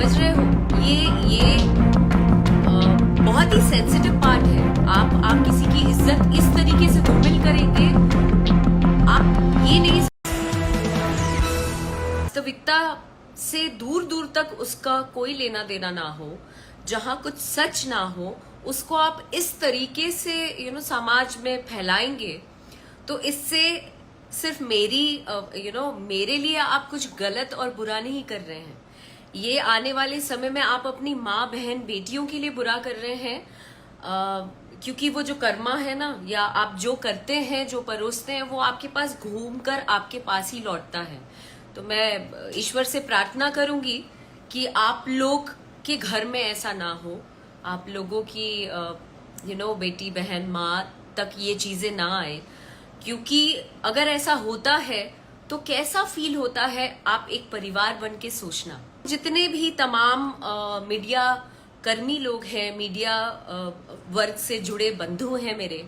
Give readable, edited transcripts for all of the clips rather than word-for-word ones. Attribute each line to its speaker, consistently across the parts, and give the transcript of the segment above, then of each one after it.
Speaker 1: समझ रहे हो, ये बहुत ही सेंसिटिव पार्ट है। आप किसी की इज्जत इस तरीके से धूमिल करेंगे, आप ये नहीं, वास्तविकता से दूर दूर तक उसका कोई लेना देना ना हो, जहां कुछ सच ना हो, उसको आप इस तरीके से समाज में फैलाएंगे, तो इससे सिर्फ मेरे लिए आप कुछ गलत और बुरा नहीं कर रहे हैं, ये आने वाले समय में आप अपनी माँ बहन बेटियों के लिए बुरा कर रहे हैं। क्योंकि वो जो कर्मा है ना, या आप जो करते हैं, जो परोसते हैं, वो आपके पास घूमकर आपके पास ही लौटता है। तो मैं ईश्वर से प्रार्थना करूंगी कि आप लोग के घर में ऐसा ना हो, आप लोगों की बेटी बहन माँ तक ये चीजें ना आए। क्योंकि अगर ऐसा होता है तो कैसा फील होता है, आप एक परिवार बन के सोचना। जितने भी तमाम मीडिया कर्मी लोग हैं, मीडिया वर्ग से जुड़े बंधु हैं मेरे,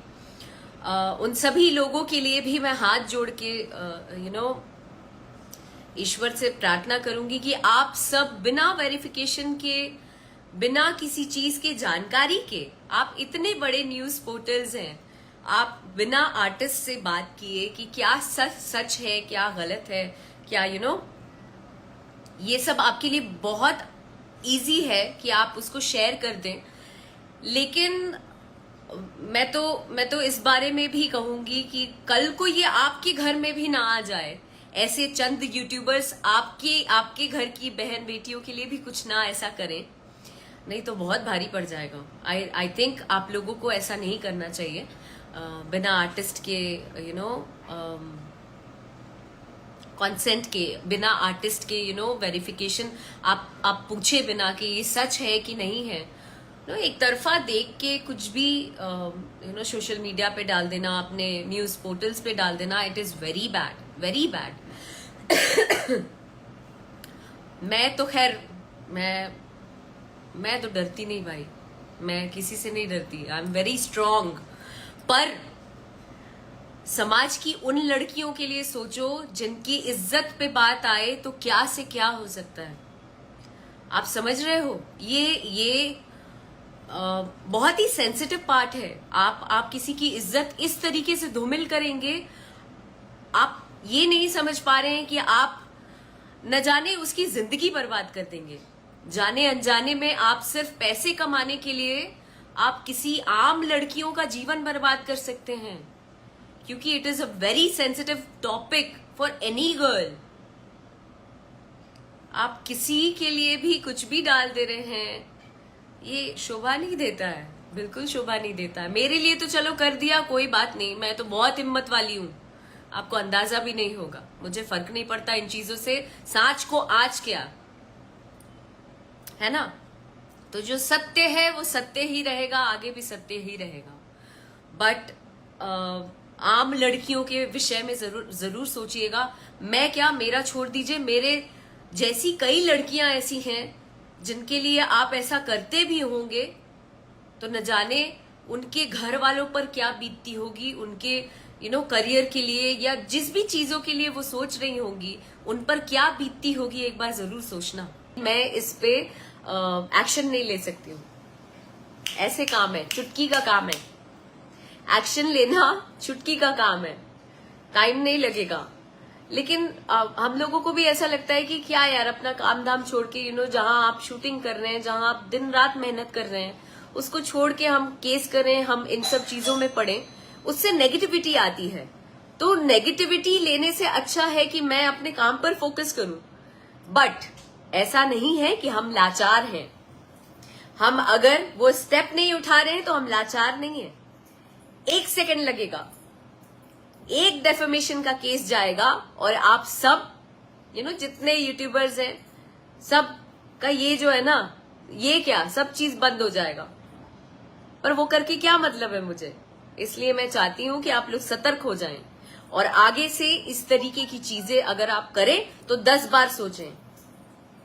Speaker 1: उन सभी लोगों के लिए भी मैं हाथ जोड़ के ईश्वर से प्रार्थना करूंगी कि आप सब बिना वेरिफिकेशन के, बिना किसी चीज के जानकारी के, आप इतने बड़े न्यूज पोर्टल्स हैं, आप बिना आर्टिस्ट से बात किए कि क्या सच है, क्या गलत है, क्या ये सब आपके लिए बहुत इजी है कि आप उसको शेयर कर दें। लेकिन मैं तो इस बारे में भी कहूंगी कि कल को ये आपके घर में भी ना आ जाए, ऐसे चंद यूट्यूबर्स आपके घर की बहन बेटियों के लिए भी कुछ ना ऐसा करें, नहीं तो बहुत भारी पड़ जाएगा। आई थिंक आप लोगों को ऐसा नहीं करना चाहिए। बिना आर्टिस्ट के कंसेंट के, बिना आर्टिस्ट के वेरिफिकेशन आप पूछे बिना कि ये सच है कि नहीं है, एक तरफा देख के कुछ भी सोशल मीडिया पे डाल देना, अपने न्यूज पोर्टल्स पे डाल देना, it is very bad, very bad. मैं तो खैर मैं तो डरती नहीं भाई, मैं किसी से नहीं डरती, आई एम वेरी स्ट्रांग। पर समाज की उन लड़कियों के लिए सोचो जिनकी इज्जत पे बात आए तो क्या से क्या हो सकता है। आप समझ रहे हो, ये बहुत ही सेंसिटिव पार्ट है। आप किसी की इज्जत इस तरीके से धूमिल करेंगे, आप ये नहीं समझ पा रहे हैं कि आप न जाने उसकी जिंदगी बर्बाद कर देंगे। जाने अनजाने में आप सिर्फ पैसे कमाने के लिए आप किसी आम लड़कियों का जीवन बर्बाद कर सकते हैं, क्योंकि it is a very sensitive topic for any girl. आप किसी के लिए भी कुछ भी डाल दे रहे हैं, ये शोभा नहीं देता है, बिल्कुल शोभा नहीं देता है। मेरे लिए तो चलो कर दिया, कोई बात नहीं, मैं तो बहुत हिम्मत वाली हूं, आपको अंदाजा भी नहीं होगा, मुझे फर्क नहीं पड़ता इन चीजों से। सांच को आज क्या है ना, तो जो सत्य है वो सत्य ही रहेगा, आगे भी सत्य ही रहेगा। बट आम लड़कियों के विषय में जरूर सोचिएगा। मैं क्या, मेरा छोड़ दीजिए, मेरे जैसी कई लड़कियां ऐसी हैं जिनके लिए आप ऐसा करते भी होंगे, तो न जाने उनके घर वालों पर क्या बीतती होगी, उनके करियर के लिए या जिस भी चीजों के लिए वो सोच रही होंगी, उन पर क्या बीतती होगी, एक बार जरूर सोचना। मैं इस पे एक्शन नहीं ले सकती हूँ, ऐसे काम है, चुटकी का काम है, एक्शन लेना चुटकी का काम है, टाइम नहीं लगेगा। लेकिन हम लोगों को भी ऐसा लगता है कि क्या यार, अपना काम धाम छोड़ के जहां आप शूटिंग कर रहे हैं, जहां आप दिन रात मेहनत कर रहे हैं, उसको छोड़ के हम केस करें, हम इन सब चीजों में पड़े, उससे नेगेटिविटी आती है। तो नेगेटिविटी लेने से अच्छा है कि मैं अपने काम पर फोकस करूं। बट ऐसा नहीं है कि हम लाचार हैं, हम अगर वो स्टेप नहीं उठा रहे हैं तो हम लाचार नहीं है। 1 सेकंड लगेगा, एक डेफेमेशन का केस जाएगा और आप सब जितने यूट्यूबर्स हैं, सब का ये जो है ना, ये क्या सब चीज बंद हो जाएगा। पर वो करके क्या मतलब है मुझे, इसलिए मैं चाहती हूं कि आप लोग सतर्क हो जाएं और आगे से इस तरीके की चीजें अगर आप करें तो 10 बार सोचें।